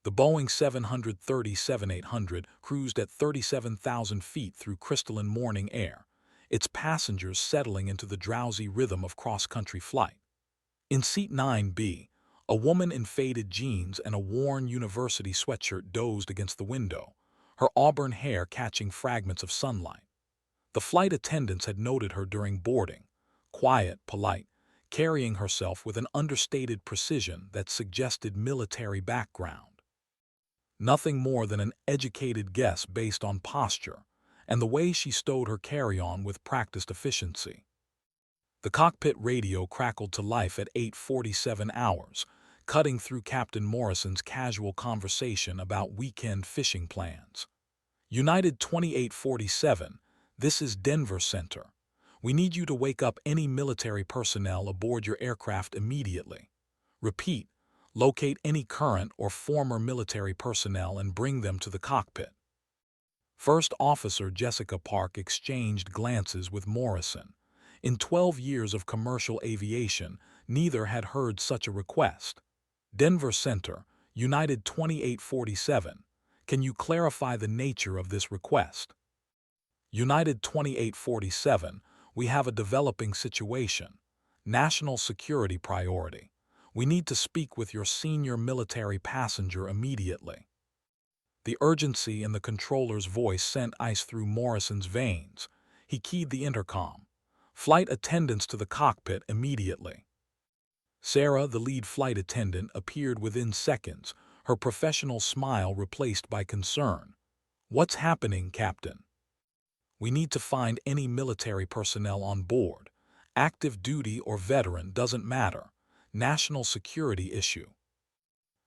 The Boeing 737-800 cruised at 37,000 feet through crystalline morning air, its passengers settling into the drowsy rhythm of cross-country flight. In seat 9B, a woman in faded jeans and a worn university sweatshirt dozed against the window, her auburn hair catching fragments of sunlight. The flight attendants had noted her during boarding, quiet, polite, carrying herself with an understated precision that suggested military background. Nothing more than an educated guess based on posture and the way she stowed her carry-on with practiced efficiency. The cockpit radio crackled to life at 8:47 hours, cutting through Captain Morrison's casual conversation about weekend fishing plans. United 2847, this is Denver Center. We need you to wake up any military personnel aboard your aircraft immediately. Repeat, locate any current or former military personnel and bring them to the cockpit. First Officer Jessica Park exchanged glances with Morrison. In 12 years of commercial aviation, neither had heard such a request. Denver Center, United 2847. Can you clarify the nature of this request? United 2847, we have a developing situation. National security priority. We need to speak with your senior military passenger immediately. The urgency in the controller's voice sent ice through Morrison's veins. He keyed the intercom. Flight attendants to the cockpit immediately. Sarah, the lead flight attendant, appeared within seconds, her professional smile replaced by concern. What's happening, Captain? We need to find any military personnel on board. Active duty or veteran doesn't matter. National security issue.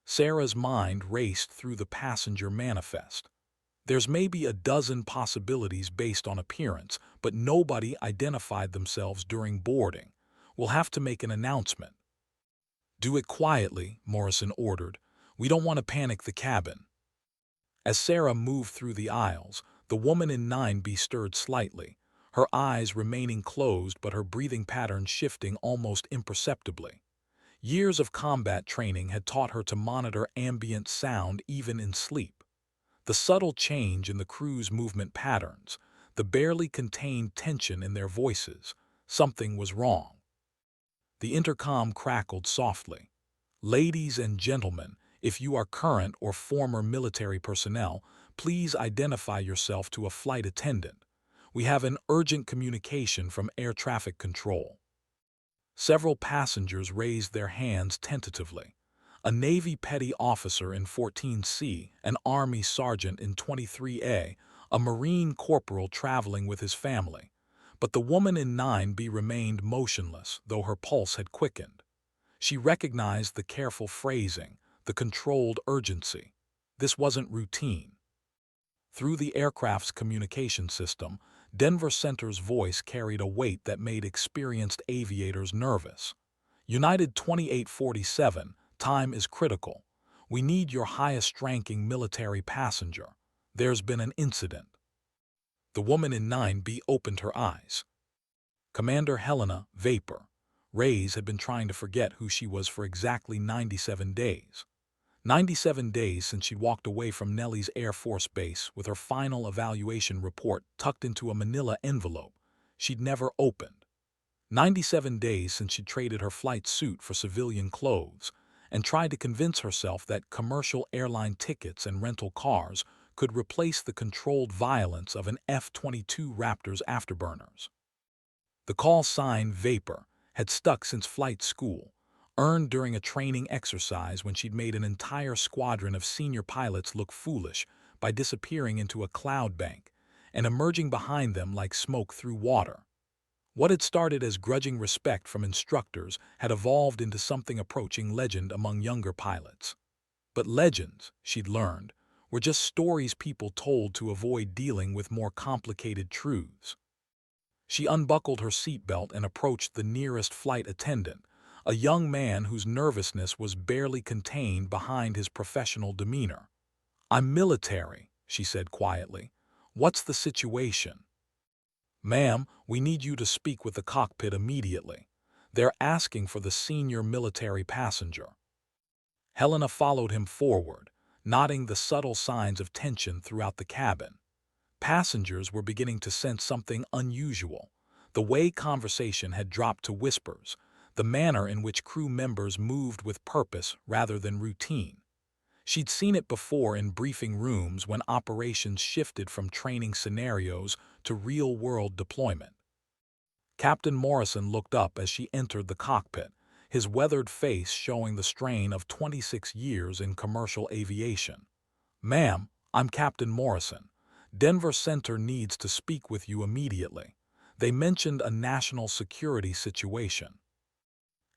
Sarah's mind raced through the passenger manifest. There's maybe a dozen possibilities based on appearance, but nobody identified themselves during boarding. We'll have to make an announcement. Do it quietly, Morrison ordered. We don't want to panic the cabin. As Sarah moved through the aisles, the woman in 9B stirred slightly, her eyes remaining closed but her breathing pattern shifting almost imperceptibly. Years of combat training had taught her to monitor ambient sound even in sleep. The subtle change in the crew's movement patterns, the barely contained tension in their voices, something was wrong. The intercom crackled softly. Ladies and gentlemen, if you are current or former military personnel, please identify yourself to a flight attendant. We have an urgent communication from air traffic control. Several passengers raised their hands tentatively. A Navy petty officer in 14C, an Army sergeant in 23A, a Marine corporal traveling with his family. But the woman in 9B remained motionless, though her pulse had quickened. She recognized the careful phrasing, the controlled urgency. This wasn't routine. Through the aircraft's communication system, Denver Center's voice carried a weight that made experienced aviators nervous. United 2847, time is critical. We need your highest-ranking military passenger. There's been an incident. The woman in 9B opened her eyes. Commander Helena Vapor. Reyes had been trying to forget who she was for exactly 97 days. 97 days since she walked away from Nellis Air Force Base with her final evaluation report tucked into a manila envelope she'd never opened. 97 days since she traded her flight suit for civilian clothes and tried to convince herself that commercial airline tickets and rental cars could replace the controlled violence of an F-22 Raptor's afterburners. The call sign Vapor had stuck since flight school, earned during a training exercise when she'd made an entire squadron of senior pilots look foolish by disappearing into a cloud bank and emerging behind them like smoke through water. What had started as grudging respect from instructors had evolved into something approaching legend among younger pilots. But legends, she'd learned, were just stories people told to avoid dealing with more complicated truths. She unbuckled her seatbelt and approached the nearest flight attendant, a young man whose nervousness was barely contained behind his professional demeanor. "I'm military," she said quietly. "What's the situation?" "Ma'am, we need you to speak with the cockpit immediately. They're asking for the senior military passenger." Helena followed him forward, nodding the subtle signs of tension throughout the cabin. Passengers were beginning to sense something unusual. The way conversation had dropped to whispers, the manner in which crew members moved with purpose rather than routine. She'd seen it before in briefing rooms when operations shifted from training scenarios to real-world deployment. Captain Morrison looked up as she entered the cockpit, his weathered face showing the strain of 26 years in commercial aviation. "Ma'am, I'm Captain Morrison. Denver Center needs to speak with you immediately. They mentioned a national security situation."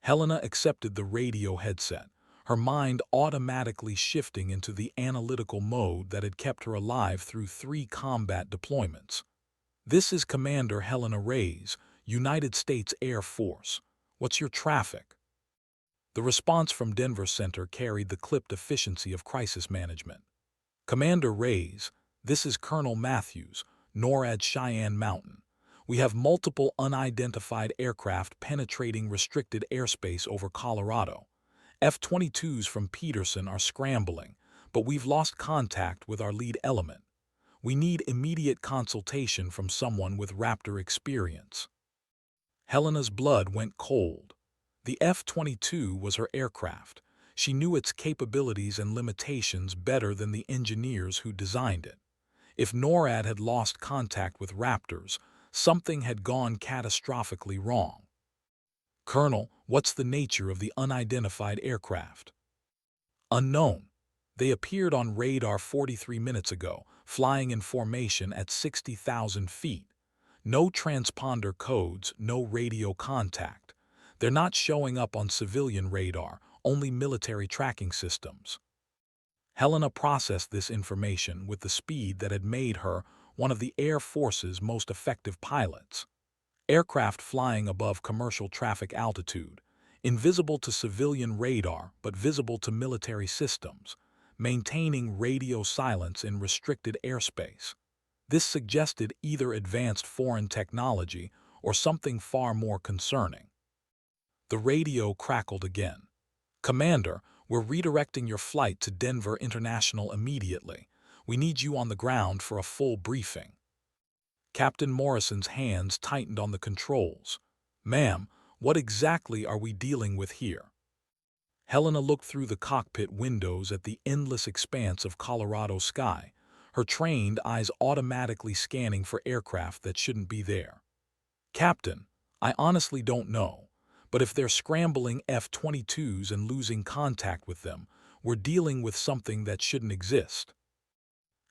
Helena accepted the radio headset, her mind automatically shifting into the analytical mode that had kept her alive through 3 combat deployments. "This is Commander Helena Reyes, United States Air Force. What's your traffic?" The response from Denver Center carried the clipped efficiency of crisis management. "Commander Reyes, this is Colonel Matthews, NORAD Cheyenne Mountain. We have multiple unidentified aircraft penetrating restricted airspace over Colorado. F-22s from Peterson are scrambling, but we've lost contact with our lead element. We need immediate consultation from someone with Raptor experience." Helena's blood went cold. The F-22 was her aircraft. She knew its capabilities and limitations better than the engineers who designed it. If NORAD had lost contact with Raptors, something had gone catastrophically wrong. "Colonel, what's the nature of the unidentified aircraft?" "Unknown. They appeared on radar 43 minutes ago, flying in formation at 60,000 feet. No transponder codes, no radio contact. They're not showing up on civilian radar, only military tracking systems." Helena processed this information with the speed that had made her one of the Air Force's most effective pilots. Aircraft flying above commercial traffic altitude, invisible to civilian radar but visible to military systems, maintaining radio silence in restricted airspace. This suggested either advanced foreign technology or something far more concerning. The radio crackled again. "Commander, we're redirecting your flight to Denver International immediately. We need you on the ground for a full briefing." Captain Morrison's hands tightened on the controls. "Ma'am, what exactly are we dealing with here?" Helena looked through the cockpit windows at the endless expanse of Colorado sky, her trained eyes automatically scanning for aircraft that shouldn't be there. "Captain, I honestly don't know, but if they're scrambling F-22s and losing contact with them, we're dealing with something that shouldn't exist."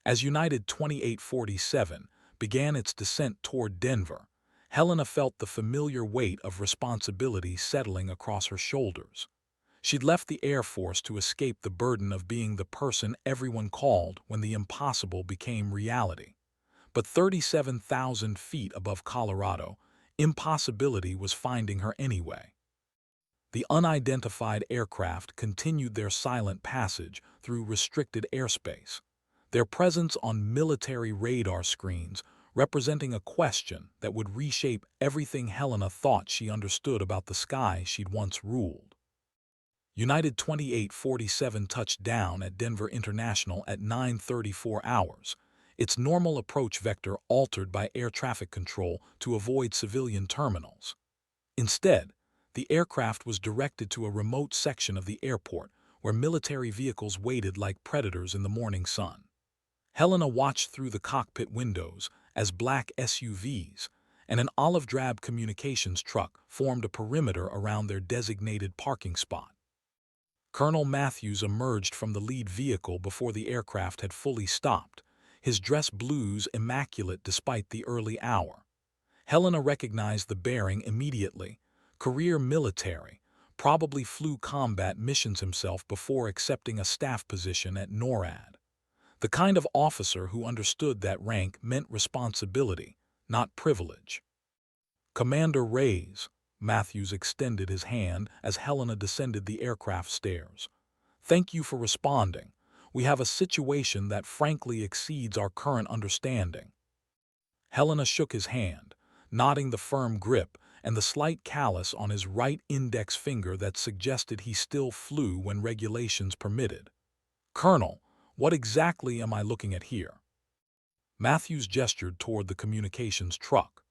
As United 2847 began its descent toward Denver, Helena felt the familiar weight of responsibility settling across her shoulders. She'd left the Air Force to escape the burden of being the person everyone called when the impossible became reality. But 37,000 feet above Colorado, impossibility was finding her anyway. The unidentified aircraft continued their silent passage through restricted airspace, their presence on military radar screens representing a question that would reshape everything Helena thought she understood about the sky she'd once ruled. United 2847 touched down at Denver International at 9:34 hours, its normal approach vector altered by air traffic control to avoid civilian terminals. Instead, the aircraft was directed to a remote section of the airport where military vehicles waited like predators in the morning sun. Helena watched through the cockpit windows as black SUVs and an olive-drab communications truck formed a perimeter around their designated parking spot. Colonel Matthews emerged from the lead vehicle before the aircraft had fully stopped, his dress blues immaculate despite the early hour. Helena recognized the bearing immediately. Career military, probably flew combat missions himself before accepting a staff position at NORAD. The kind of officer who understood that rank meant responsibility, not privilege. "Commander Reyes," Matthews extended his hand as Helena descended the aircraft stairs. "Thank you for responding. We have a situation that frankly exceeds our current understanding." Helena shook his hand, nodding the firm grip and the slight callus on his right index finger that suggested he still flew when regulations permitted. "Colonel, What exactly am I looking at here? Matthews gestured toward the communications truck.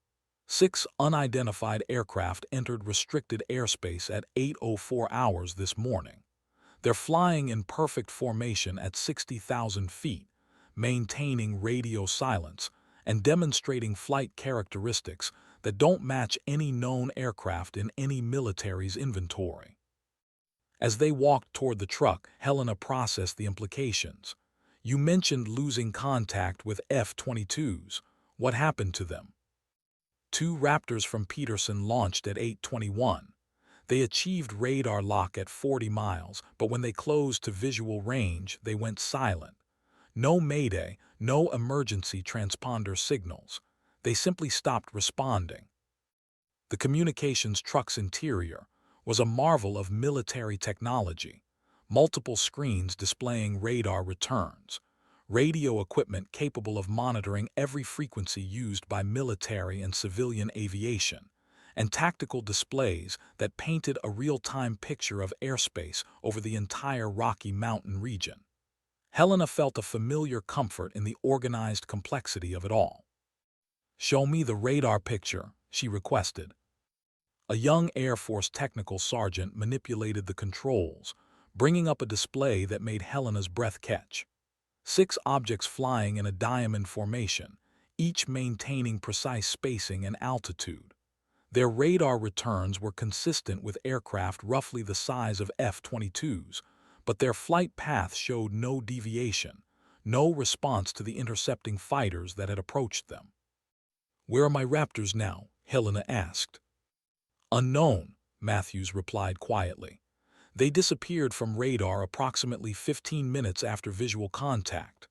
6 unidentified aircraft entered restricted airspace at 8:04 hours this morning. They're flying in perfect formation at 60,000 feet, maintaining radio silence and demonstrating flight characteristics that don't match any known aircraft in any military's inventory. As they walked toward the truck, Helena processed the implications. You mentioned losing contact with F-22s. What happened to them? 2 Raptors from Peterson launched at 8:21. They achieved radar lock at 40 miles, but when they closed to visual range, they went silent. No mayday, no emergency transponder signals. They simply stopped responding. The communications truck's interior was a marvel of military technology. Multiple screens displaying radar returns, radio equipment capable of monitoring every frequency used by military and civilian aviation, and tactical displays that painted a real-time picture of airspace over the entire Rocky Mountain region. Helena felt a familiar comfort in the organized complexity of it all. "Show me the radar picture," she requested. A young Air Force technical sergeant manipulated the controls, bringing up a display that made Helena's breath catch. 6 objects flying in a diamond formation, each maintaining precise spacing and altitude. Their radar returns were consistent with aircraft roughly the size of F-22s, but their flight path showed no deviation, no response to the intercepting fighters that had approached them. "Where are my Raptors now?" Helena asked. "Unknown," Matthews replied quietly. "They disappeared from radar approximately 15 minutes after visual contact."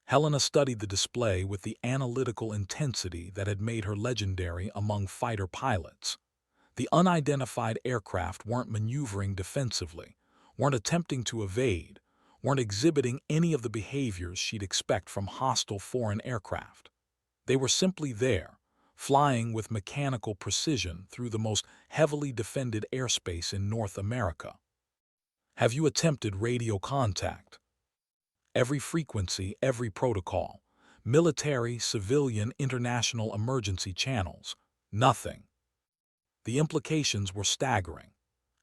Helena studied the display with the analytical intensity that had made her legendary among fighter pilots. The unidentified aircraft weren't maneuvering defensively, weren't attempting to evade, weren't exhibiting any of the behaviors she'd expect from hostile foreign aircraft. They were simply there, flying with mechanical precision through the most heavily defended airspace in North America. "Have you attempted radio contact?" "Every frequency, every protocol. Military, civilian, international emergency channels. Nothing." The implications were staggering.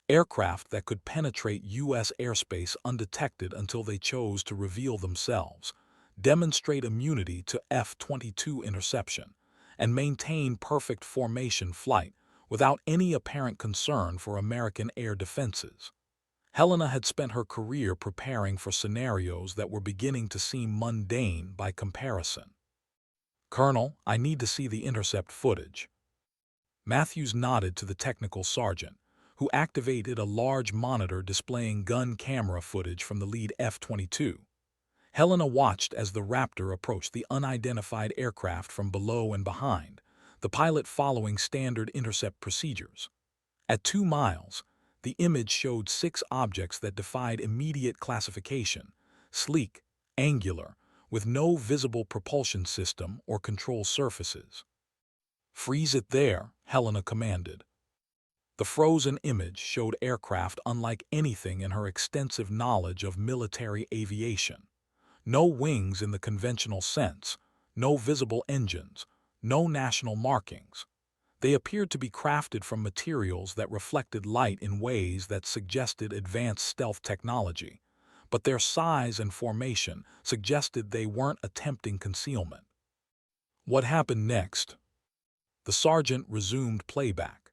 Aircraft that could penetrate U.S. airspace undetected until they chose to reveal themselves, demonstrate immunity to F-22 interception, and maintain perfect formation flight without any apparent concern for American air defenses. Helena had spent her career preparing for scenarios that were beginning to seem mundane by comparison. "Colonel, I need to see the intercept footage." Matthews nodded to the technical sergeant, who activated a large monitor displaying gun camera footage from the lead F-22. Helena watched as the Raptor approached the unidentified aircraft from below and behind, the pilot following standard intercept procedures. At 2 miles, the image showed 6 objects that defied immediate classification, sleek, angular, with no visible propulsion system or control surfaces. "Freeze it there," Helena commanded. The frozen image showed aircraft unlike anything in her extensive knowledge of military aviation. No wings in the conventional sense, no visible engines, no national markings. They appeared to be crafted from materials that reflected light in ways that suggested advanced stealth technology, but their size and formation suggested they weren't attempting concealment. "What happened next?" The sergeant resumed playback.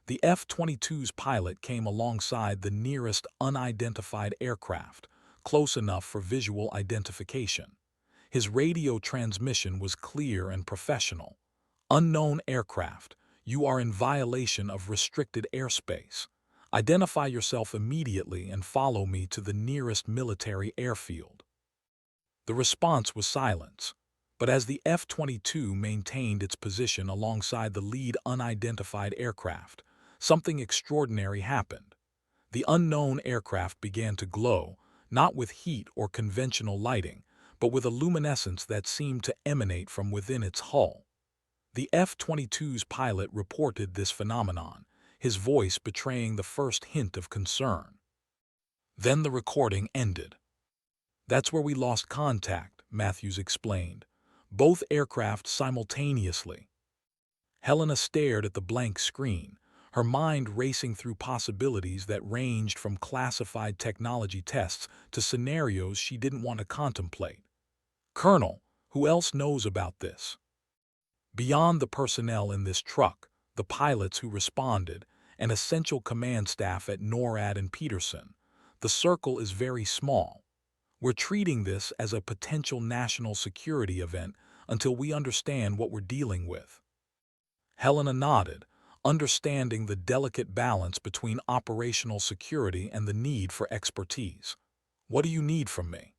The F-22's pilot came alongside the nearest unidentified aircraft, close enough for visual identification. His radio transmission was clear and professional. "Unknown aircraft, you are in violation of restricted airspace. Identify yourself immediately and follow me to the nearest military airfield." The response was silence, but as the F-22 maintained its position alongside the lead unidentified aircraft, something extraordinary happened. The unknown aircraft began to glow, not with heat or conventional lighting, but with a luminescence that seemed to emanate from within its hull. The F-22's pilot reported this phenomenon, his voice betraying the first hint of concern. Then the recording ended. That's where we lost contact, Matthews explained. Both aircraft simultaneously. Helena stared at the blank screen, her mind racing through possibilities that ranged from classified technology tests to scenarios she didn't want to contemplate. Colonel, who else knows about this? Beyond the personnel in this truck, the pilots who responded, and essential command staff at NORAD and Peterson, the circle is very small. We're treating this as a potential national security event until we understand what we're dealing with. Helena nodded, understanding the delicate balance between operational security and the need for expertise. What do you need from me?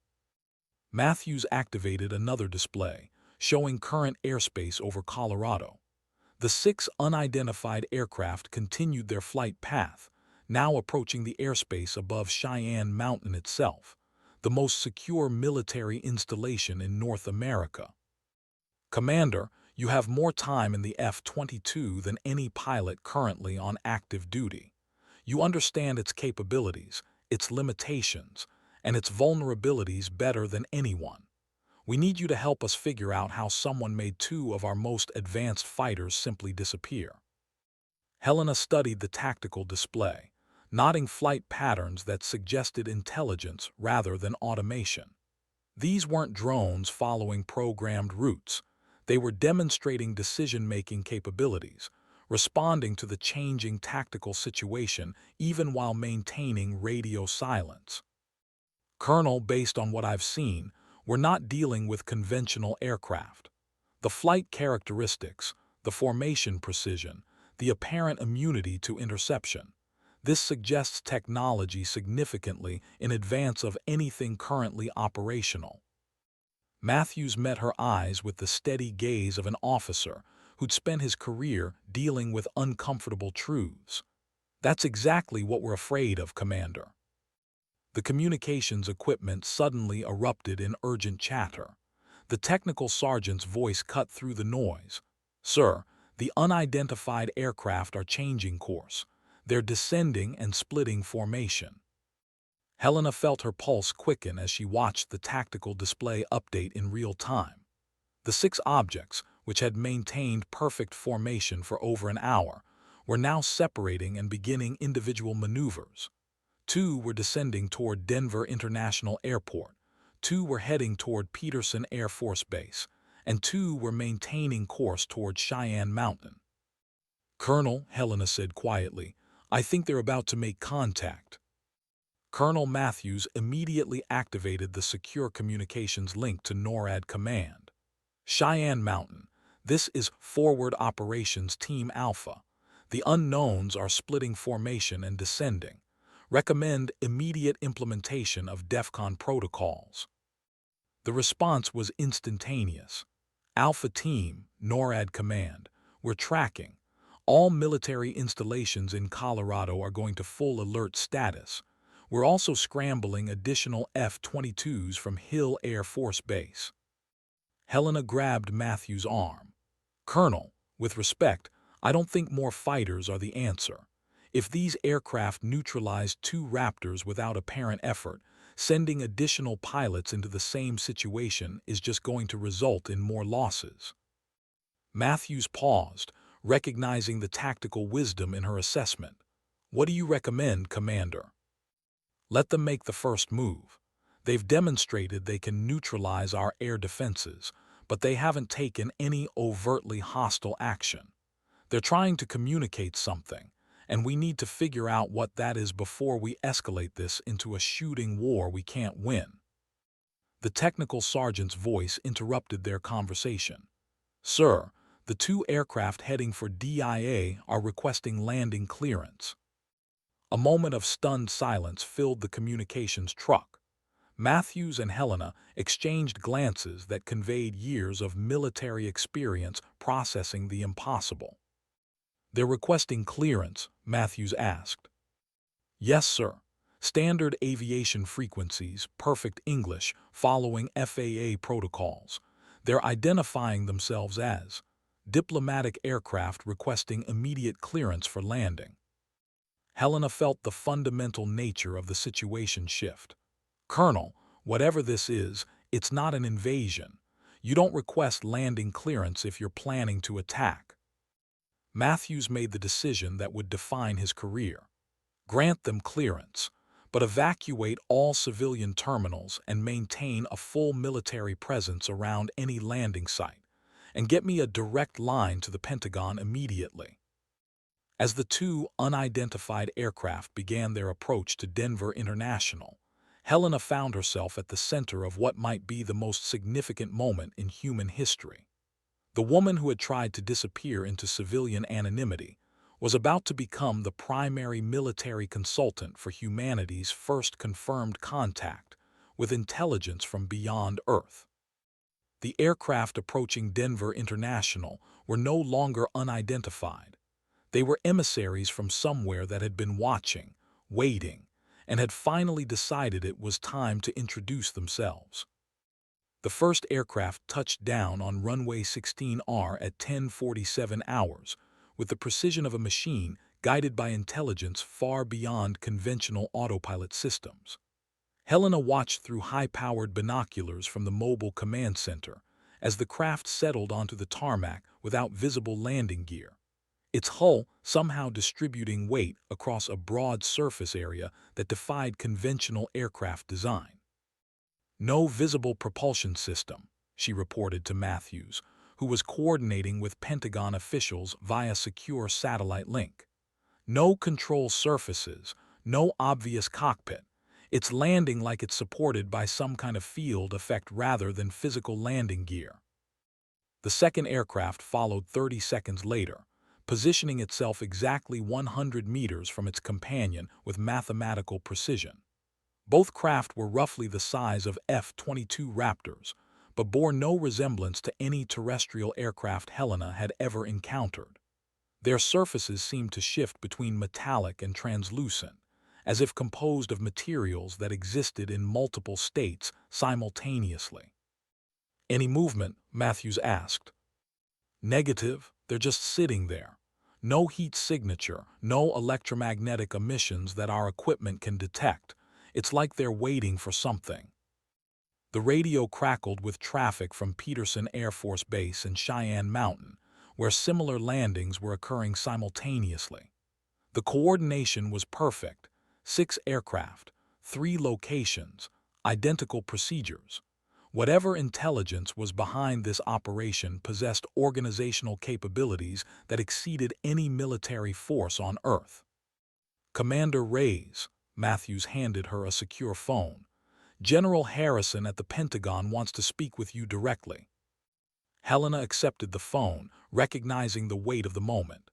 Matthews activated another display, showing current airspace over Colorado. The 6 unidentified aircraft continued their flight path, now approaching the airspace above Cheyenne Mountain itself, the most secure military installation in North America. Commander, you have more time in the F-22 than any pilot currently on active duty. You understand its capabilities, its limitations, and its vulnerabilities better than anyone. We need you to help us figure out how someone made 2 of our most advanced fighters simply disappear. Helena studied the tactical display, noting flight patterns that suggested intelligence rather than automation. These weren't drones following programmed routes. They were demonstrating decision-making capabilities, responding to the changing tactical situation even while maintaining radio silence. Colonel, based on what I've seen, we're not dealing with conventional aircraft. The flight characteristics, the formation precision, the apparent immunity to interception. This suggests technology significantly in advance of anything currently operational. Matthews met her eyes with the steady gaze of an officer who'd spent his career dealing with uncomfortable truths. That's exactly what we're afraid of, Commander. The communications equipment suddenly erupted in urgent chatter. The technical sergeant's voice cut through the noise. Sir, the unidentified aircraft are changing course. They're descending and splitting formation. Helena felt her pulse quicken as she watched the tactical display update in real time. The 6 objects, which had maintained perfect formation for over an hour, were now separating and beginning individual maneuvers. 2 were descending toward Denver International Airport, 2 were heading toward Peterson Air Force Base, and 2 were maintaining course toward Cheyenne Mountain. Colonel, Helena said quietly, I think they're about to make contact. Colonel Matthews immediately activated the secure communications link to NORAD Command. Cheyenne Mountain, this is Forward Operations Team Alpha. The unknowns are splitting formation and descending. Recommend immediate implementation of DEFCON protocols. The response was instantaneous. Alpha Team, NORAD Command, we're tracking. All military installations in Colorado are going to full alert status. We're also scrambling additional F-22s from Hill Air Force Base. Helena grabbed Matthews' arm. Colonel, with respect, I don't think more fighters are the answer. If these aircraft neutralize 2 Raptors without apparent effort, sending additional pilots into the same situation is just going to result in more losses. Matthews paused, recognizing the tactical wisdom in her assessment. What do you recommend, Commander? Let them make the first move. They've demonstrated they can neutralize our air defenses, but they haven't taken any overtly hostile action. They're trying to communicate something, and we need to figure out what that is before we escalate this into a shooting war we can't win. The technical sergeant's voice interrupted their conversation. Sir, the 2 aircraft heading for DIA are requesting landing clearance. A moment of stunned silence filled the communications truck. Matthews and Helena exchanged glances that conveyed years of military experience processing the impossible. They're requesting clearance, Matthews asked. Yes, sir. Standard aviation frequencies, perfect English, following FAA protocols. They're identifying themselves as diplomatic aircraft requesting immediate clearance for landing. Helena felt the fundamental nature of the situation shift. Colonel, Whatever this is, it's not an invasion. You don't request landing clearance if you're planning to attack. Matthews made the decision that would define his career. Grant them clearance, but evacuate all civilian terminals and maintain a full military presence around any landing site, and get me a direct line to the Pentagon immediately. As the two unidentified aircraft began their approach to Denver International, Helena found herself at the center of what might be the most significant moment in human history. The woman who had tried to disappear into civilian anonymity was about to become the primary military consultant for humanity's first confirmed contact with intelligence from beyond Earth. The aircraft approaching Denver International were no longer unidentified. They were emissaries from somewhere that had been watching, waiting, and had finally decided it was time to introduce themselves. The first aircraft touched down on runway 16R at 10:47 hours, with the precision of a machine guided by intelligence far beyond conventional autopilot systems. Helena watched through high-powered binoculars from the mobile command center as the craft settled onto the tarmac without visible landing gear, its hull somehow distributing weight across a broad surface area that defied conventional aircraft design. "No visible propulsion system," she reported to Matthews, who was coordinating with Pentagon officials via secure satellite link. "No control surfaces, no obvious cockpit. It's landing like it's supported by some kind of field effect rather than physical landing gear." The second aircraft followed 30 seconds later, positioning itself exactly 100 meters from its companion with mathematical precision. Both craft were roughly the size of F-22 Raptors, but bore no resemblance to any terrestrial aircraft Helena had ever encountered. Their surfaces seemed to shift between metallic and translucent, as if composed of materials that existed in multiple states simultaneously. "Any movement?" Matthews asked. "Negative, they're just sitting there. No heat signature, no electromagnetic emissions that our equipment can detect. It's like they're waiting for something." The radio crackled with traffic from Peterson Air Force Base and Cheyenne Mountain, where similar landings were occurring simultaneously. The coordination was perfect: 6 aircraft, 3 locations, identical procedures. Whatever intelligence was behind this operation possessed organizational capabilities that exceeded any military force on Earth. "Commander Reyes," Matthews handed her a secure phone. "General Harrison at the Pentagon wants to speak with you directly." Helena accepted the phone, recognizing the weight of the moment.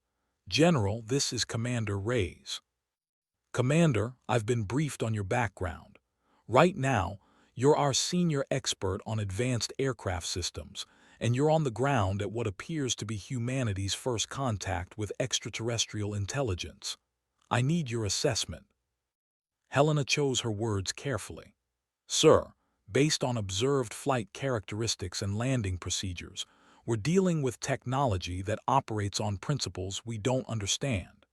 "General, this is Commander Reyes." "Commander, I've been briefed on your background. Right now, you're our senior expert on advanced aircraft systems, and you're on the ground at what appears to be humanity's first contact with extraterrestrial intelligence. I need your assessment." Helena chose her words carefully. "Sir, based on observed flight characteristics and landing procedures, we're dealing with technology that operates on principles we don't understand.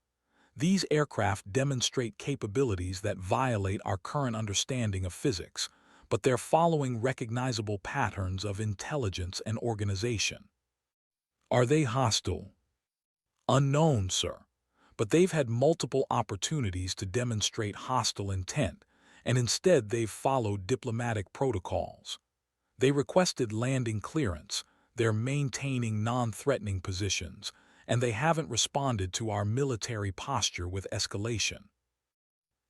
These aircraft demonstrate capabilities that violate our current understanding of physics, but they're following recognizable patterns of intelligence and organization." "Are they hostile?" "Unknown, sir. But they've had multiple opportunities to demonstrate hostile intent, and instead they've followed diplomatic protocols. They requested landing clearance, they're maintaining non-threatening positions, and they haven't responded to our military posture with escalation."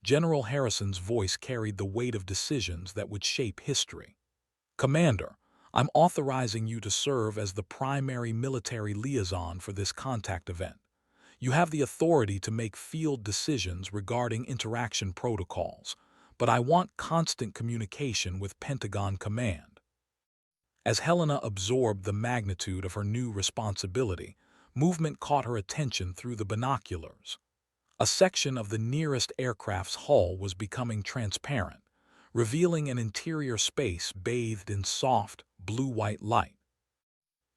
General Harrison's voice carried the weight of decisions that would shape history. "Commander, I'm authorizing you to serve as the primary military liaison for this contact event. You have the authority to make field decisions regarding interaction protocols, but I want constant communication with Pentagon Command." As Helena absorbed the magnitude of her new responsibility, movement caught her attention through the binoculars. A section of the nearest aircraft's hull was becoming transparent, revealing an interior space bathed in soft, blue-white light.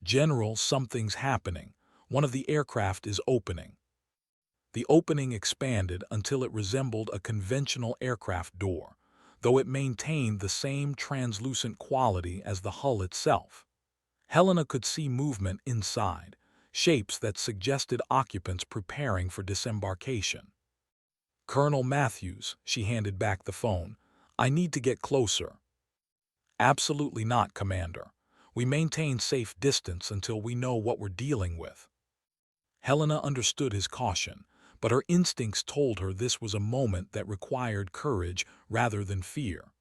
"General, something's happening. One of the aircraft is opening." The opening expanded until it resembled a conventional aircraft door, though it maintained the same translucent quality as the hull itself. Helena could see movement inside, shapes that suggested occupants preparing for disembarkation. "Colonel Matthews," she handed back the phone, "I need to get closer." "Absolutely not, Commander. We maintain safe distance until we know what we're dealing with." Helena understood his caution, but her instincts told her this was a moment that required courage rather than fear.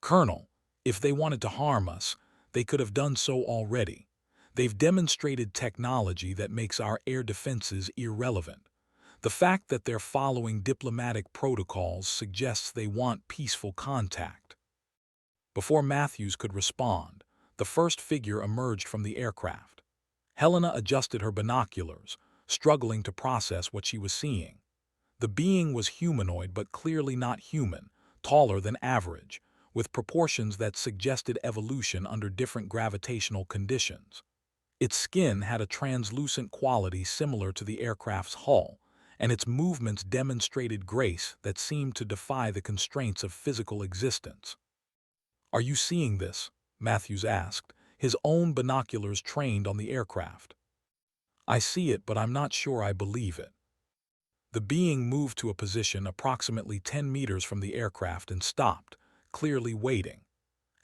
"Colonel, if they wanted to harm us, they could have done so already. They've demonstrated technology that makes our air defenses irrelevant. The fact that they're following diplomatic protocols suggests they want peaceful contact." Before Matthews could respond, the first figure emerged from the aircraft. Helena adjusted her binoculars, struggling to process what she was seeing. The being was humanoid but clearly not human, taller than average, with proportions that suggested evolution under different gravitational conditions. Its skin had a translucent quality similar to the aircraft's hull, and its movements demonstrated grace that seemed to defy the constraints of physical existence. "Are you seeing this?" Matthews asked, his own binoculars trained on the aircraft. "I see it, but I'm not sure I believe it." The being moved to a position approximately 10 meters from the aircraft and stopped, clearly waiting.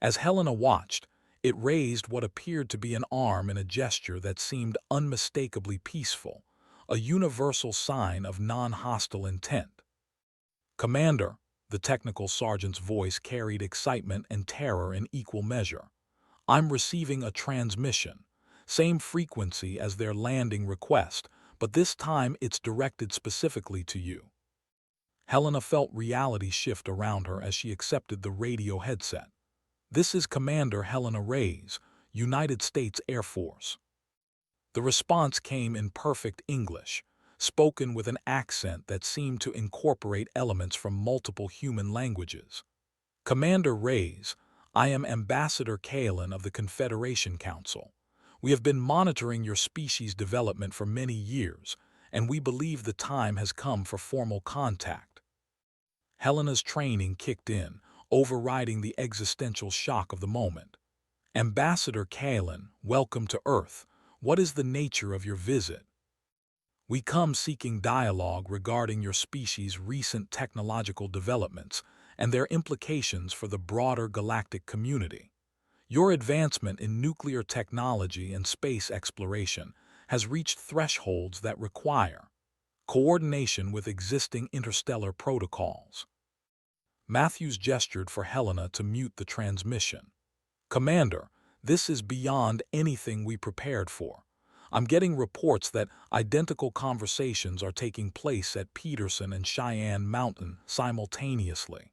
As Helena watched, it raised what appeared to be an arm in a gesture that seemed unmistakably peaceful, a universal sign of non-hostile intent. "Commander," the technical sergeant's voice carried excitement and terror in equal measure, "I'm receiving a transmission. Same frequency as their landing request, but this time it's directed specifically to you." Helena felt reality shift around her as she accepted the radio headset. "This is Commander Helena Reyes, United States Air Force." The response came in perfect English, spoken with an accent that seemed to incorporate elements from multiple human languages. "Commander Reyes, I am Ambassador Kalin of the Confederation Council. We have been monitoring your species' development for many years, and we believe the time has come for formal contact." Helena's training kicked in, overriding the existential shock of the moment. "Ambassador Kalin, welcome to Earth. What is the nature of your visit?" "We come seeking dialogue regarding your species' recent technological developments and their implications for the broader galactic community. Your advancement in nuclear technology and space exploration has reached thresholds that require coordination with existing interstellar protocols." Matthews gestured for Helena to mute the transmission. "Commander, this is beyond anything we prepared for. I'm getting reports that identical conversations are taking place at Peterson and Cheyenne Mountain simultaneously."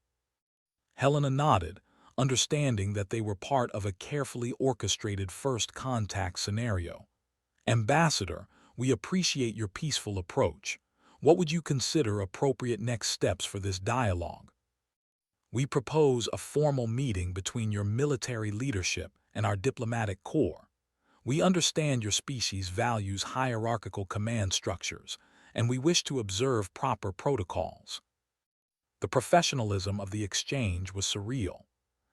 Helena nodded, understanding that they were part of a carefully orchestrated first contact scenario. "Ambassador, we appreciate your peaceful approach. What would you consider appropriate next steps for this dialogue?" "We propose a formal meeting between your military leadership and our diplomatic corps. We understand your species values hierarchical command structures, and we wish to observe proper protocols." The professionalism of the exchange was surreal.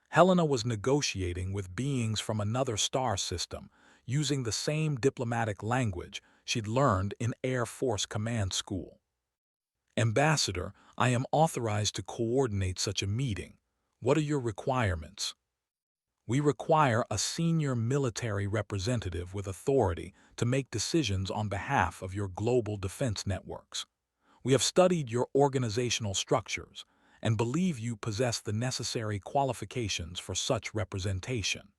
Helena was negotiating with beings from another star system, using the same diplomatic language she'd learned in Air Force Command School. "Ambassador, I am authorized to coordinate such a meeting. What are your requirements?" "We require a senior military representative with authority to make decisions on behalf of your global defense networks. We have studied your organizational structures and believe you possess the necessary qualifications for such representation."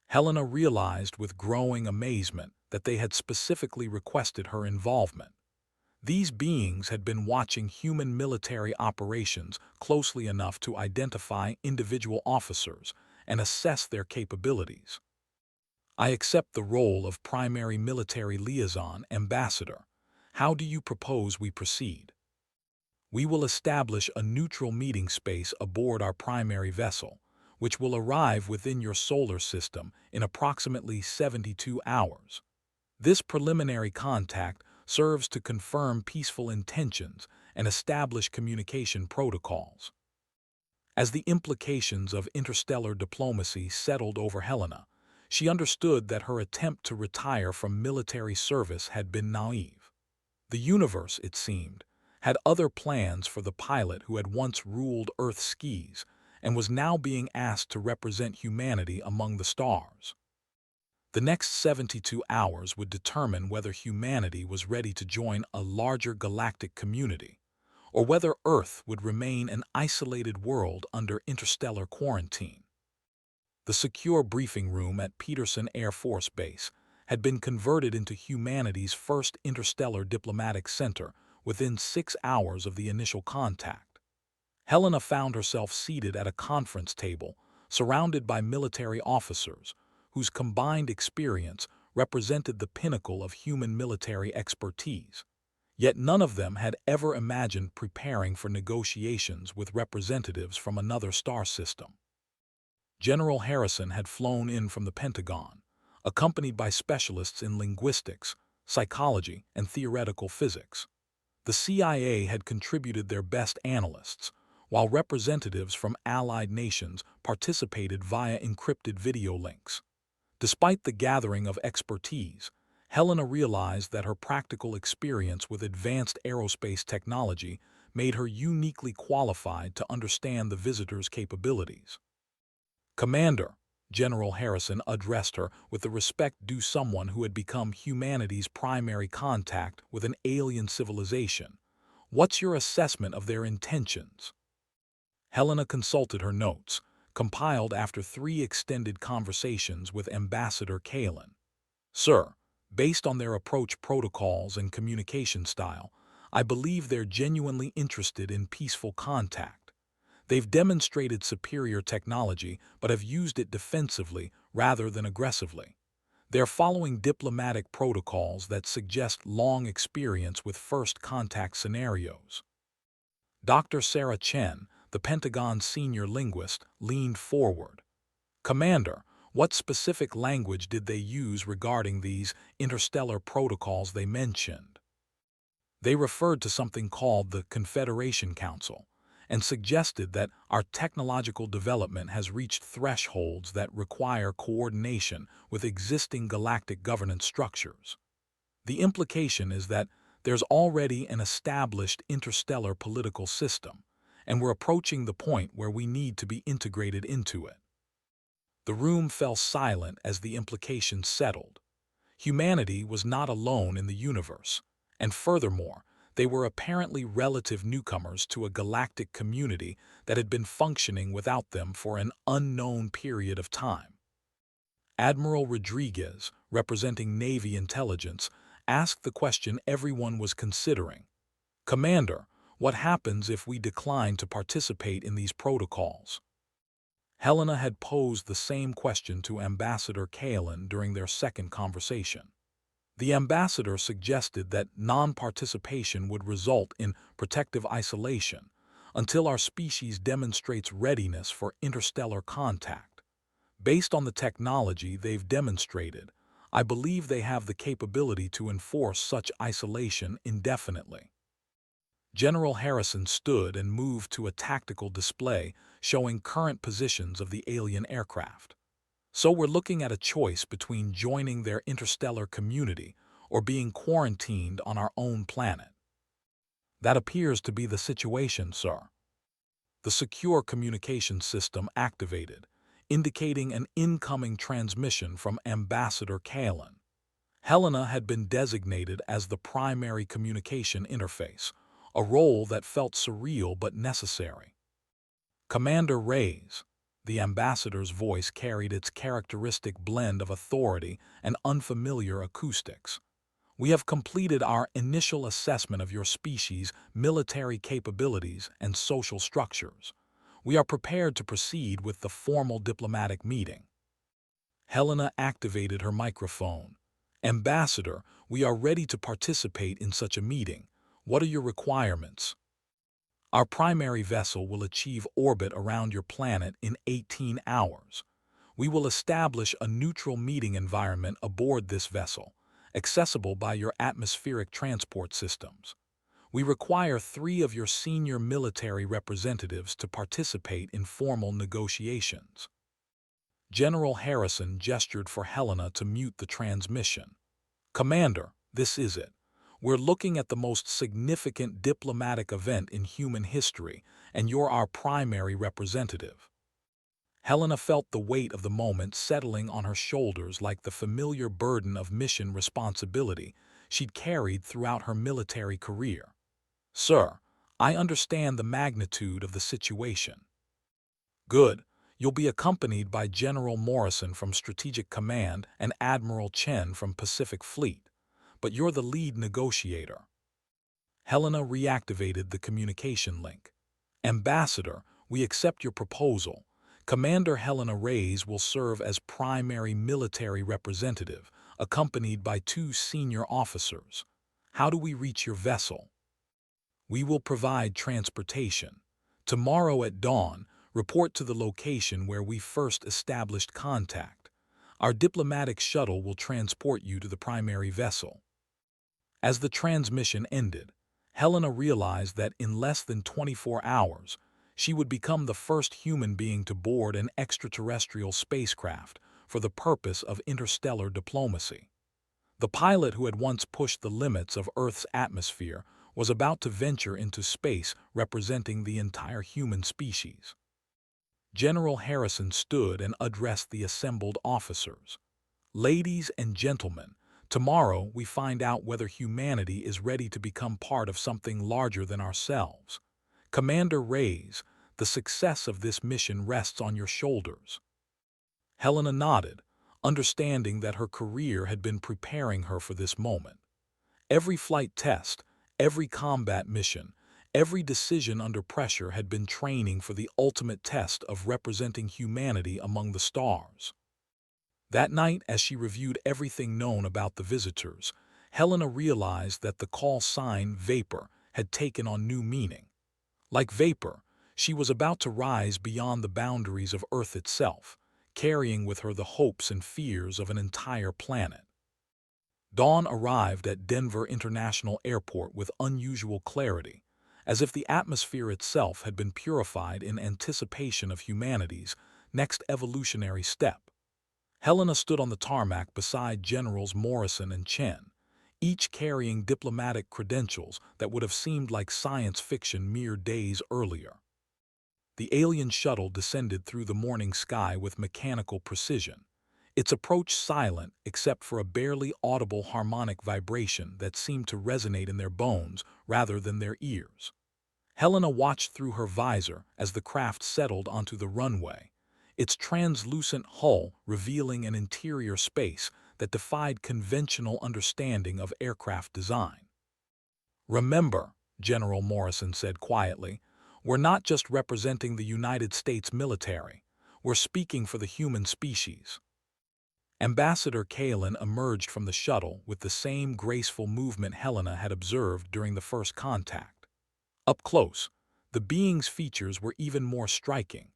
Helena realized with growing amazement that they had specifically requested her involvement. These beings had been watching human military operations closely enough to identify individual officers and assess their capabilities. "I accept the role of primary military liaison, Ambassador. How do you propose we proceed?" "We will establish a neutral meeting space aboard our primary vessel, which will arrive within your solar system in approximately 72 hours. This preliminary contact serves to confirm peaceful intentions and establish communication protocols." As the implications of interstellar diplomacy settled over Helena, she understood that her attempt to retire from military service had been naive. The universe, it seemed, had other plans for the pilot who had once ruled Earth's skies and was now being asked to represent humanity among the stars. The next 72 hours would determine whether humanity was ready to join a larger galactic community, or whether Earth would remain an isolated world under interstellar quarantine. The secure briefing room at Peterson Air Force Base had been converted into humanity's first interstellar diplomatic center within 6 hours of the initial contact. Helena found herself seated at a conference table, surrounded by military officers, whose combined experience represented the pinnacle of human military expertise. Yet none of them had ever imagined preparing for negotiations with representatives from another star system. General Harrison had flown in from the Pentagon, accompanied by specialists in linguistics, psychology, and theoretical physics. The CIA had contributed their best analysts, while representatives from allied nations participated via encrypted video links. Despite the gathering of expertise, Helena realized that her practical experience with advanced aerospace technology made her uniquely qualified to understand the visitors' capabilities. "Commander," General Harrison addressed her with the respect due someone who had become humanity's primary contact with an alien civilization, "what's your assessment of their intentions?" Helena consulted her notes, compiled after 3 extended conversations with Ambassador Kalin. "Sir, based on their approach protocols and communication style, I believe they're genuinely interested in peaceful contact. They've demonstrated superior technology but have used it defensively rather than aggressively. They're following diplomatic protocols that suggest long experience with first contact scenarios." Dr. Sarah Chen, the Pentagon's senior linguist, leaned forward. "Commander, what specific language did they use regarding these interstellar protocols they mentioned?" "They referred to something called the Confederation Council and suggested that our technological development has reached thresholds that require coordination with existing galactic governance structures. The implication is that there's already an established interstellar political system, and we're approaching the point where we need to be integrated into it." The room fell silent as the implications settled. Humanity was not alone in the universe, and furthermore, they were apparently relative newcomers to a galactic community that had been functioning without them for an unknown period of time. Admiral Rodriguez, representing Navy intelligence, asked the question everyone was considering. "Commander, what happens if we decline to participate in these protocols?" Helena had posed the same question to Ambassador Kalin during their second conversation. The ambassador suggested that non-participation would result in protective isolation until our species demonstrates readiness for interstellar contact. "Based on the technology they've demonstrated, I believe they have the capability to enforce such isolation indefinitely." General Harrison stood and moved to a tactical display showing current positions of the alien aircraft. "So we're looking at a choice between joining their interstellar community or being quarantined on our own planet." "That appears to be the situation, sir." The secure communication system activated, indicating an incoming transmission from Ambassador Kalin. Helena had been designated as the primary communication interface, a role that felt surreal but necessary. "Commander Reyes," the ambassador's voice carried its characteristic blend of authority and unfamiliar acoustics, "we have completed our initial assessment of your species' military capabilities and social structures. We are prepared to proceed with the formal diplomatic meeting." Helena activated her microphone. "Ambassador, we are ready to participate in such a meeting. What are your requirements?" "Our primary vessel will achieve orbit around your planet in 18 hours. We will establish a neutral meeting environment aboard this vessel, accessible by your atmospheric transport systems. We require 3 of your senior military representatives to participate in formal negotiations. General Harrison gestured for Helena to mute the transmission. Commander, this is it. We're looking at the most significant diplomatic event in human history, and you're our primary representative. Helena felt the weight of the moment settling on her shoulders like the familiar burden of mission responsibility she'd carried throughout her military career. Sir, I understand the magnitude of the situation. Good. You'll be accompanied by General Morrison from Strategic Command and Admiral Chen from Pacific Fleet, but you're the lead negotiator. Helena reactivated the communication link. Ambassador, we accept your proposal. Commander Helena Reyes will serve as primary military representative, accompanied by 2 senior officers. How do we reach your vessel? We will provide transportation. Tomorrow at dawn, report to the location where we first established contact. Our diplomatic shuttle will transport you to the primary vessel. As the transmission ended, Helena realized that in less than 24 hours, she would become the first human being to board an extraterrestrial spacecraft for the purpose of interstellar diplomacy. The pilot who had once pushed the limits of Earth's atmosphere was about to venture into space representing the entire human species. General Harrison stood and addressed the assembled officers. Ladies and gentlemen, tomorrow we find out whether humanity is ready to become part of something larger than ourselves. Commander Reyes, the success of this mission rests on your shoulders. Helena nodded, understanding that her career had been preparing her for this moment. Every flight test, every combat mission, every decision under pressure had been training for the ultimate test of representing humanity among the stars. That night, as she reviewed everything known about the visitors, Helena realized that the call sign Vapor had taken on new meaning. Like vapor, she was about to rise beyond the boundaries of Earth itself, carrying with her the hopes and fears of an entire planet. Dawn arrived at Denver International Airport with unusual clarity, as if the atmosphere itself had been purified in anticipation of humanity's next evolutionary step. Helena stood on the tarmac beside Generals Morrison and Chen, each carrying diplomatic credentials that would have seemed like science fiction mere days earlier. The alien shuttle descended through the morning sky with mechanical precision, its approach silent except for a barely audible harmonic vibration that seemed to resonate in their bones rather than their ears. Helena watched through her visor as the craft settled onto the runway, its translucent hull revealing an interior space that defied conventional understanding of aircraft design. Remember, General Morrison said quietly, we're not just representing the United States military, we're speaking for the human species. Ambassador Kalin emerged from the shuttle with the same graceful movement Helena had observed during the first contact. Up close, the being's features were even more striking.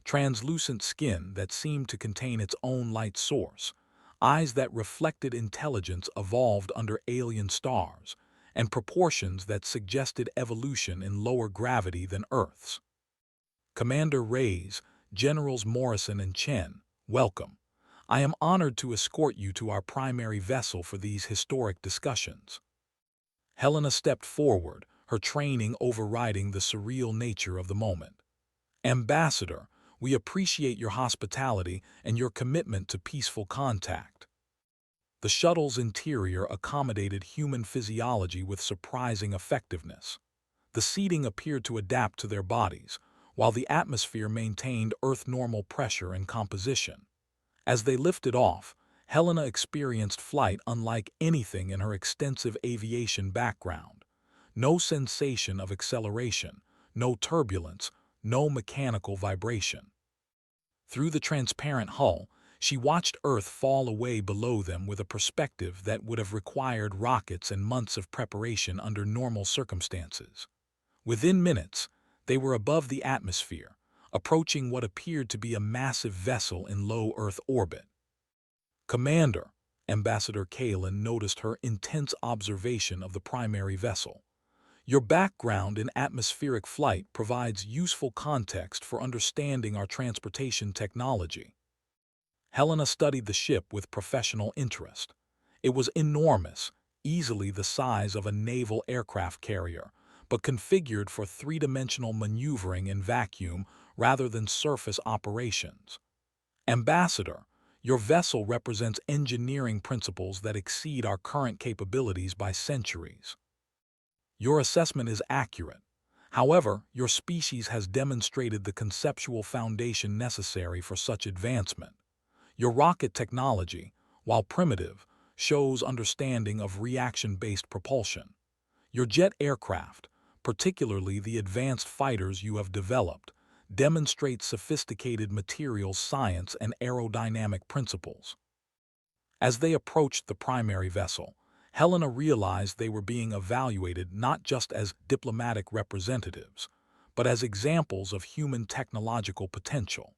Translucent skin that seemed to contain its own light source, eyes that reflected intelligence evolved under alien stars, and proportions that suggested evolution in lower gravity than Earth's. Commander Reyes, Generals Morrison and Chen, welcome. I am honored to escort you to our primary vessel for these historic discussions. Helena stepped forward, her training overriding the surreal nature of the moment. Ambassador, we appreciate your hospitality and your commitment to peaceful contact. The shuttle's interior accommodated human physiology with surprising effectiveness. The seating appeared to adapt to their bodies, while the atmosphere maintained Earth-normal pressure and composition. As they lifted off, Helena experienced flight unlike anything in her extensive aviation background. No sensation of acceleration, no turbulence, no mechanical vibration. Through the transparent hull, she watched Earth fall away below them with a perspective that would have required rockets and months of preparation under normal circumstances. Within minutes, they were above the atmosphere, approaching what appeared to be a massive vessel in low Earth orbit. Commander, Ambassador Kalin noticed her intense observation of the primary vessel. Your background in atmospheric flight provides useful context for understanding our transportation technology. Helena studied the ship with professional interest. It was enormous, easily the size of a naval aircraft carrier, but configured for three-dimensional maneuvering in vacuum rather than surface operations. Ambassador, your vessel represents engineering principles that exceed our current capabilities by centuries. Your assessment is accurate. However, your species has demonstrated the conceptual foundation necessary for such advancement. Your rocket technology, while primitive, shows understanding of reaction-based propulsion. Your jet aircraft, particularly the advanced fighters you have developed, demonstrate sophisticated materials science and aerodynamic principles. As they approached the primary vessel, Helena realized they were being evaluated not just as diplomatic representatives, but as examples of human technological potential.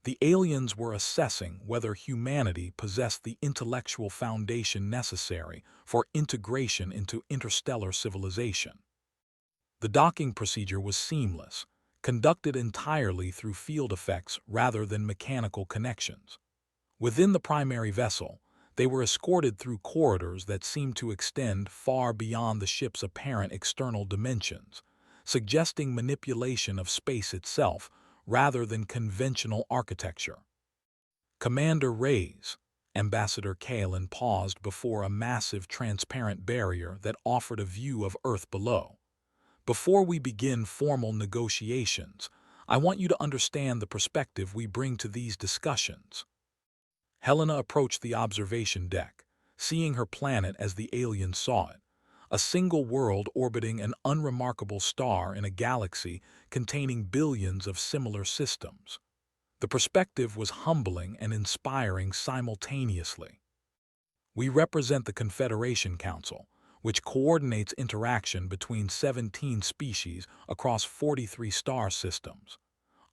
The aliens were assessing whether humanity possessed the intellectual foundation necessary for integration into interstellar civilization. The docking procedure was seamless, conducted entirely through field effects rather than mechanical connections. Within the primary vessel, they were escorted through corridors that seemed to extend far beyond the ship's apparent external dimensions, suggesting manipulation of space itself rather than conventional architecture. Commander Reyes, Ambassador Kalen paused before a massive transparent barrier that offered a view of Earth below. Before we begin formal negotiations, I want you to understand the perspective we bring to these discussions. Helena approached the observation deck, seeing her planet as the aliens saw it, a single world orbiting an unremarkable star in a galaxy containing billions of similar systems. The perspective was humbling and inspiring simultaneously. We represent the Confederation Council, which coordinates interaction between 17 species across 43 star systems.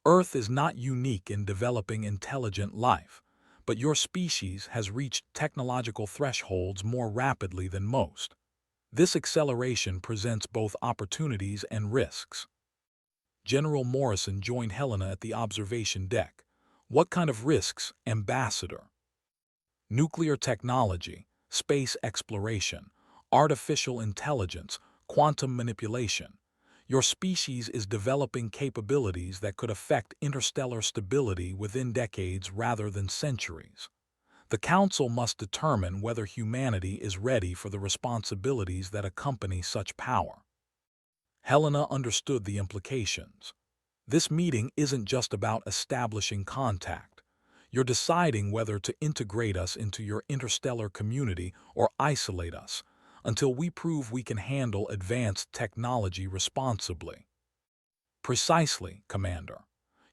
Earth is not unique in developing intelligent life, but your species has reached technological thresholds more rapidly than most. This acceleration presents both opportunities and risks. General Morrison joined Helena at the observation deck. What kind of risks, Ambassador? Nuclear technology, space exploration, artificial intelligence, quantum manipulation. Your species is developing capabilities that could affect interstellar stability within decades rather than centuries. The Council must determine whether humanity is ready for the responsibilities that accompany such power. Helena understood the implications. This meeting isn't just about establishing contact. You're deciding whether to integrate us into your interstellar community or isolate us, until we prove we can handle advanced technology responsibly. Precisely, Commander.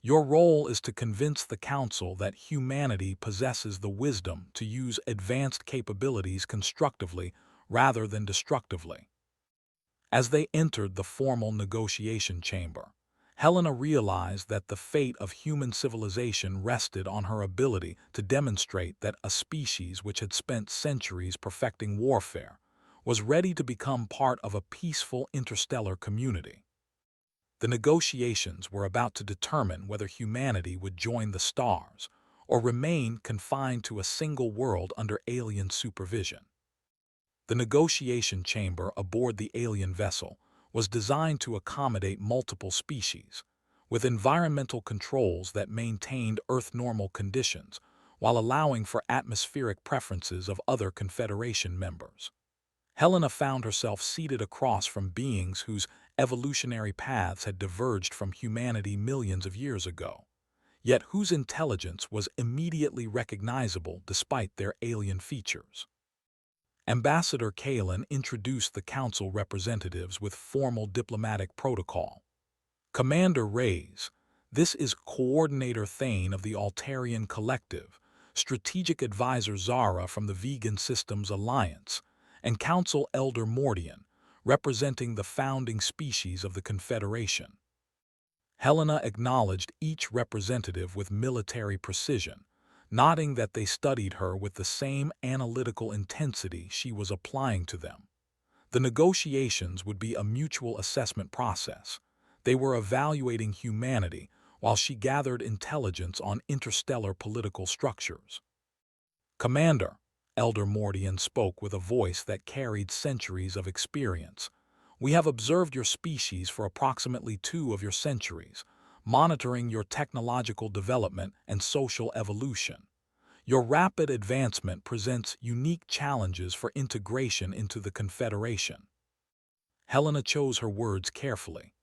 Your role is to convince the Council that humanity possesses the wisdom to use advanced capabilities constructively rather than destructively. As they entered the formal negotiation chamber, Helena realized that the fate of human civilization rested on her ability to demonstrate that a species which had spent centuries perfecting warfare was ready to become part of a peaceful interstellar community. The negotiations were about to determine whether humanity would join the stars or remain confined to a single world under alien supervision. The negotiation chamber aboard the alien vessel was designed to accommodate multiple species, with environmental controls that maintained Earth-normal conditions while allowing for atmospheric preferences of other Confederation members. Helena found herself seated across from beings whose evolutionary paths had diverged from humanity millions of years ago, yet whose intelligence was immediately recognizable despite their alien features. Ambassador Kalen introduced the Council representatives with formal diplomatic protocol. Commander Reyes, this is Coordinator Thane of the Altarian Collective, Strategic Advisor Zara from the Vegan Systems Alliance, and Council Elder Mordian, representing the founding species of the Confederation. Helena acknowledged each representative with military precision, nodding that they studied her with the same analytical intensity she was applying to them. The negotiations would be a mutual assessment process. They were evaluating humanity while she gathered intelligence on interstellar political structures. "Commander," Elder Mordian spoke with a voice that carried centuries of experience, "we have observed your species for approximately 2 of your centuries, monitoring your technological development and social evolution. Your rapid advancement presents unique challenges for integration into the Confederation." Helena chose her words carefully.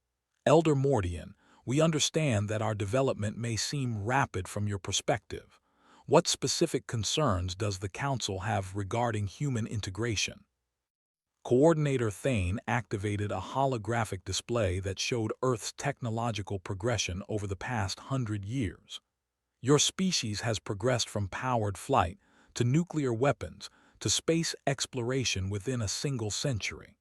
"Elder Mordian, we understand that our development may seem rapid from your perspective. What specific concerns does the Council have regarding human integration?" Coordinator Thane activated a holographic display that showed Earth's technological progression over the past 100 years. "Your species has progressed from powered flight to nuclear weapons to space exploration within a single century.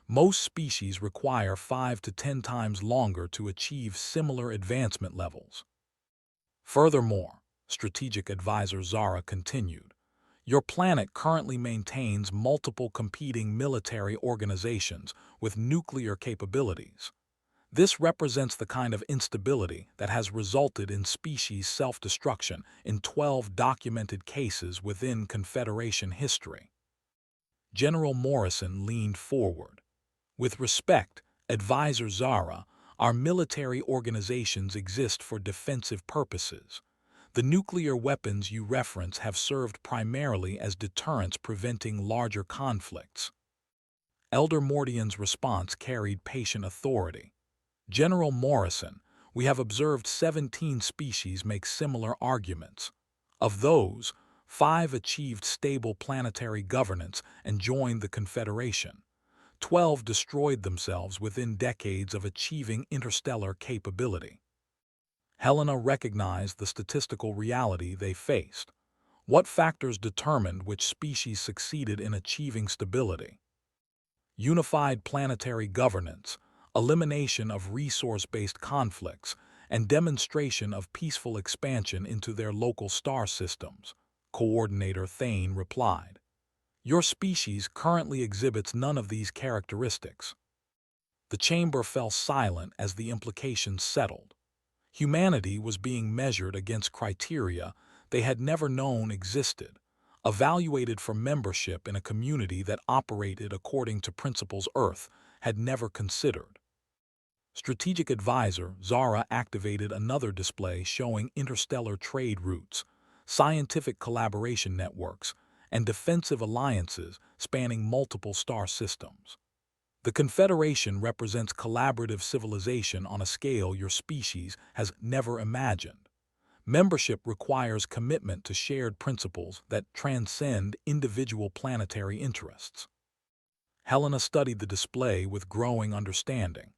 Most species require 5 to 10 times longer to achieve similar advancement levels." Furthermore, Strategic Advisor Zara continued, "Your planet currently maintains multiple competing military organizations with nuclear capabilities. This represents the kind of instability that has resulted in species self-destruction in 12 documented cases within Confederation history." General Morrison leaned forward. "With respect, Advisor Zara, our military organizations exist for defensive purposes. The nuclear weapons you reference have served primarily as deterrents preventing larger conflicts." Elder Mordian's response carried patient authority. "General Morrison, we have observed 17 species make similar arguments. Of those, 5 achieved stable planetary governance and joined the Confederation. 12 destroyed themselves within decades of achieving interstellar capability." Helena recognized the statistical reality they faced. What factors determined which species succeeded in achieving stability? Unified planetary governance, elimination of resource-based conflicts, and demonstration of peaceful expansion into their local star systems, Coordinator Thane replied. "Your species currently exhibits none of these characteristics." The chamber fell silent as the implications settled. Humanity was being measured against criteria they had never known existed, evaluated for membership in a community that operated according to principles Earth had never considered. Strategic Advisor Zara activated another display showing interstellar trade routes, scientific collaboration networks, and defensive alliances spanning multiple star systems. The Confederation represents collaborative civilization on a scale your species has never imagined. Membership requires commitment to shared principles that transcend individual planetary interests. Helena studied the display with growing understanding.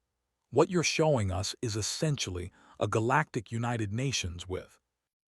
"What you're showing us is essentially a galactic United Nations with